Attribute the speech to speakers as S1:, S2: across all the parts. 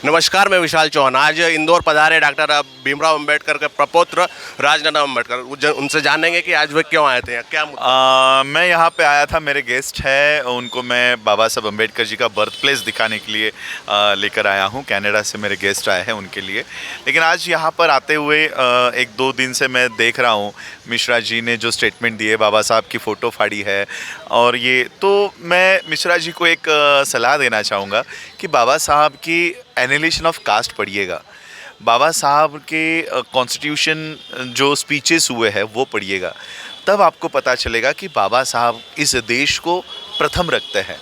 S1: नमस्कार, मैं विशाल चौहान। आज इंदौर पधारे डॉक्टर भीमराव अंबेडकर के प्रपौत्र राजनंदन अंबेडकर। उनसे जानेंगे कि आज वे क्यों आए थे, क्या मुद्दा?
S2: मैं यहाँ पे आया था, मेरे गेस्ट हैं, उनको मैं बाबा साहब अम्बेडकर जी का बर्थ प्लेस दिखाने के लिए लेकर आया हूँ। कनाडा से मेरे गेस्ट आए हैं उनके लिए। लेकिन आज यहाँ पर आते हुए एक दो दिन से मैं देख रहा हूँ मिश्रा जी ने जो स्टेटमेंट दिए, बाबा साहब की फ़ोटो फाड़ी है। और ये तो मैं मिश्रा जी को एक सलाह देना चाहूँगा कि बाबा साहब की एनिहिलेशन ऑफ कास्ट पढ़िएगा। बाबा साहब के कॉन्स्टिट्यूशन जो स्पीचेस हुए हैं वो पढ़िएगा, तब आपको पता चलेगा कि बाबा साहब इस देश को प्रथम रखते हैं,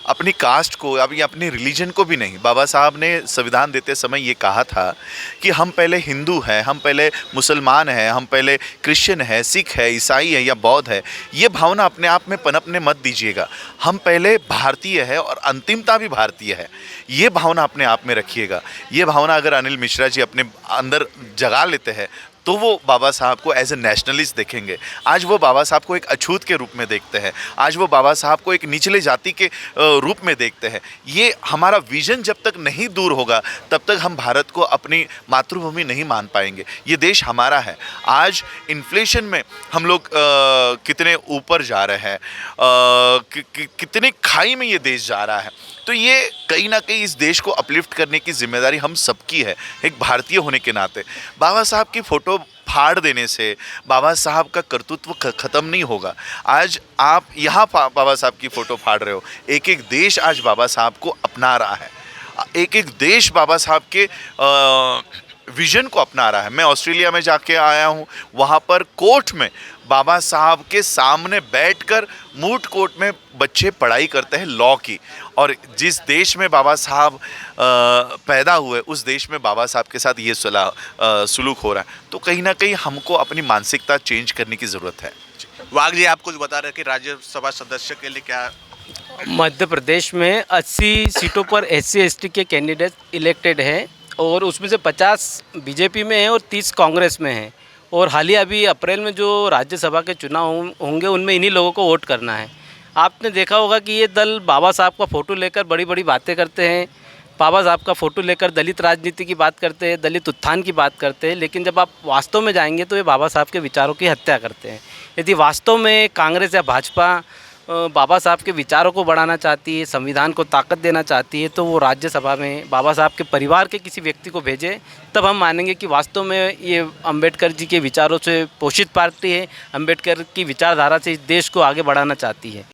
S2: अपनी कास्ट को, अभी अपनी रिलीजन को भी नहीं। बाबा साहब ने संविधान देते समय ये कहा था कि हम पहले हिंदू हैं, हम पहले मुसलमान हैं, हम पहले क्रिश्चियन है, सिख है, ईसाई है या बौद्ध है। ये भावना अपने आप में पनपने मत दीजिएगा। हम पहले भारतीय है और अंतिमता भी भारतीय है, ये भावना अपने आप में रखिएगा। ये भावना अगर अनिल मिश्रा जी अपने अंदर जगा लेते हैं तो वो बाबा साहब को एज ए नेशनलिस्ट देखेंगे। आज वो बाबा साहब को एक अछूत के रूप में देखते हैं, आज वो बाबा साहब को एक निचले जाति के रूप में देखते हैं। ये हमारा विजन जब तक नहीं दूर होगा तब तक हम भारत को अपनी मातृभूमि नहीं मान पाएंगे। ये देश हमारा है। आज इन्फ्लेशन में हम लोग कितने ऊपर जा रहे हैं, कितने खाई में ये देश जा रहा है। तो ये कहीं ना कहीं इस देश को अपलिफ्ट करने की जिम्मेदारी हम सबकी है, एक भारतीय होने के नाते। बाबा साहब की फ़ोटो फाड़ देने से बाबा साहब का कर्तृत्व ख़त्म नहीं होगा। आज आप यहाँ बाबा साहब की फ़ोटो फाड़ रहे हो, एक एक देश आज बाबा साहब को अपना रहा है, एक एक देश बाबा साहब के विजन को अपना रहा है। मैं ऑस्ट्रेलिया में जाके आया हूँ, वहाँ पर कोर्ट में बाबा साहब के सामने बैठकर मूट कोर्ट में बच्चे पढ़ाई करते हैं लॉ की। और जिस देश में बाबा साहब पैदा हुए उस देश में बाबा साहब के साथ ये सुलूक हो रहा है। तो कहीं ना कहीं हमको अपनी मानसिकता चेंज करने की ज़रूरत है।
S1: वाघ जी, आप कुछ बता रहे कि राज्यसभा सदस्य के लिए क्या?
S3: मध्य प्रदेश में 80 सीटों पर SC ST के कैंडिडेट इलेक्टेड हैं और उसमें से 50 बीजेपी में हैं और 30 कांग्रेस में हैं। और हाल ही अभी अप्रैल में जो राज्यसभा के चुनाव होंगे उनमें इन्हीं लोगों को वोट करना है। आपने देखा होगा कि ये दल बाबा साहब का फ़ोटो लेकर बड़ी बड़ी बातें करते हैं, बाबा साहब का फ़ोटो लेकर दलित राजनीति की बात करते हैं, दलित उत्थान की बात करते हैं, लेकिन जब आप वास्तव में जाएंगे तो ये बाबा साहब के विचारों की हत्या करते हैं। यदि वास्तव में कांग्रेस या भाजपा बाबा साहब के विचारों को बढ़ाना चाहती है, संविधान को ताकत देना चाहती है, तो वो राज्यसभा में बाबा साहब के परिवार के किसी व्यक्ति को भेजे, तब हम मानेंगे कि वास्तव में ये अंबेडकर जी के विचारों से पोषित पार्टी है, अंबेडकर की विचारधारा से इस देश को आगे बढ़ाना चाहती है।